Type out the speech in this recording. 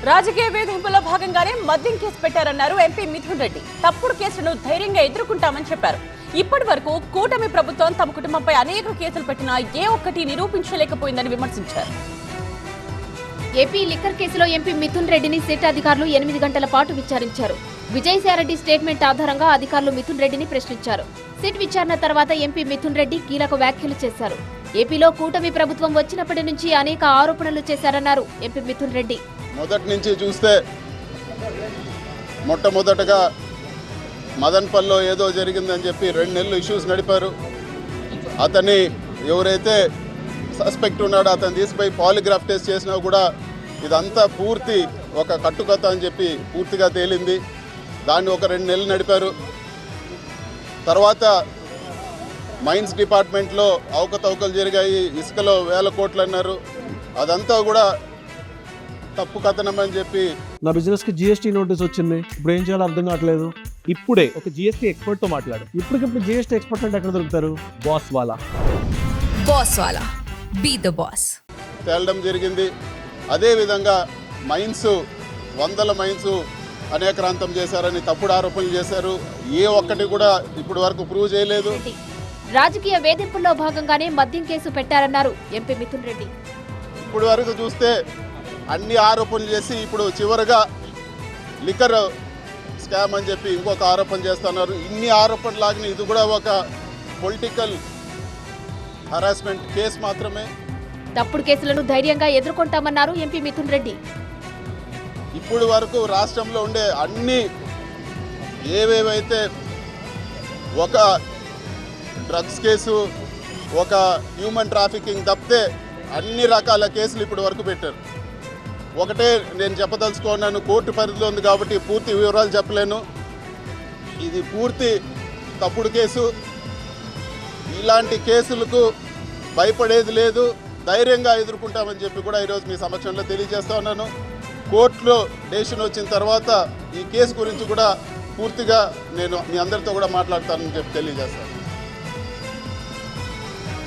రాజకీయ వేధింపుల్లో భాగంగానే మద్యం కేసు పెట్టారన్నారు ఎంపీ మిథున్ రెడ్డి. తప్పుడు కేసులను ధైర్యంగా ఎదుర్కొంటామని చెప్పారు. ఇప్పటి వరకు కూటమి ప్రభుత్వం తమ కుటుంబంపై అనేక కేసులు పెట్టినా ఏ ఒక్కటి నిరూపించలేకపోయిందని విమర్శించారు. ఏపీ లిక్కర్ కేసులో ఎంపీ మిథున్ రెడ్డిని సిట్ అధికారులు 8 గంటల పాటు విచారించారు. విజయసాయిరెడ్డి స్టేట్మెంట్ ఆధారంగా అధికారులు మిథున్ రెడ్డిని ప్రశ్నించారు. సిట్ విచారణ తర్వాత ఎంపీ మిథున్ రెడ్డి కీలక వ్యాఖ్యలు చేశారు. ఏపీలో కూటమి ప్రభుత్వం వచ్చినప్పటి నుంచి అనేక ఆరోపణలు చేశారన్నారు ఎంపీ మిథున్ రెడ్డి. మొదటి నుంచి చూస్తే మొట్టమొదటగా మదన్పల్లో ఏదో జరిగిందని చెప్పి 2 నెలలు ఇష్యూస్ నడిపారు. అతన్ని ఎవరైతే సస్పెక్ట్ ఉన్నాడో అతను తీసుకుపోయి పాలిగ్రాఫ్ టెస్ట్ చేసినా కూడా ఇదంతా పూర్తి ఒక కట్టుకథ అని చెప్పి పూర్తిగా తేలింది. దాన్ని ఒక 2 నెలలు నడిపారు. తర్వాత మైన్స్ డిపార్ట్మెంట్లో అవకతవకలు జరిగాయి, ఇసుకలో 1000 కోట్లు అన్నారు. అదంతా కూడా తప్పు కథనం అని చెప్పి నా బిజినెస్కి జిఎస్టీ నోటీస్ వచ్చింది. ఇప్పుడు ఏం చేయాలో అర్థం కావట్లేదు. ఇప్పుడే ఒక జిఎస్టీ ఎక్స్పర్ట్తో మాట్లాడు. ఇప్పటికిప్పుడు జిఎస్టీ ఎక్స్పర్ట్ అంటే ఎక్కడ దొరుకుతారు? బాస్ వాలా బీ ద బాస్ తేలడం జరిగింది. అదేవిధంగా మైన్స్ 100 మైన్స్ అనేక్రాంతం చేశారని తప్పుడు ఆరోపణలు చేశారు. ఏ ఒక్కటి కూడా ఇప్పటి వరకు ప్రూవ్ చేయలేదు. రాజకీయ వేధింపుల్లో భాగంగానే మద్యం కేసు పెట్టారన్నారు ఎంపీ మిథున్ రెడ్డి. ఇప్పటి వరకు చూస్తే అన్ని ఆరోపణలు చేసి ఇప్పుడు చివరిగా లిక్కర్ స్కామ్ అని చెప్పి ఇంకొక ఆరోపణ చేస్తున్నారు. ఇన్ని ఆరోపణలు లాగిన ఇది కూడా ఒక పొలిటికల్ హరాస్మెంట్ కేసు మాత్రమే. తప్పుడు కేసులను ధైర్యంగా ఎదుర్కొంటామన్నారు ఎంపీ మిథున్ రెడ్డి. ఇప్పుడు వరకు రాష్ట్రంలో ఉండే అన్ని ఏవేవైతే ఒక డ్రగ్స్ కేసు, ఒక హ్యూమన్ ట్రాఫికింగ్ తప్పితే అన్ని రకాల కేసులు ఇప్పటి వరకు పెట్టారు. ఒకటే నేను చెప్పదలుచుకున్నాను, కోర్టు పరిధిలో ఉంది కాబట్టి పూర్తి వివరాలు చెప్పలేను. ఇది పూర్తి తప్పుడు కేసు. ఇలాంటి కేసులకు భయపడేది లేదు, ధైర్యంగా ఎదుర్కొంటామని చెప్పి కూడా ఈరోజు మీ సమక్షంలో తెలియజేస్తా ఉన్నాను. కోర్టులో డెసిషన్ వచ్చిన తర్వాత ఈ కేసు గురించి కూడా పూర్తిగా నేను మీ అందరితో కూడా మాట్లాడతానని చెప్పి తెలియజేస్తాను.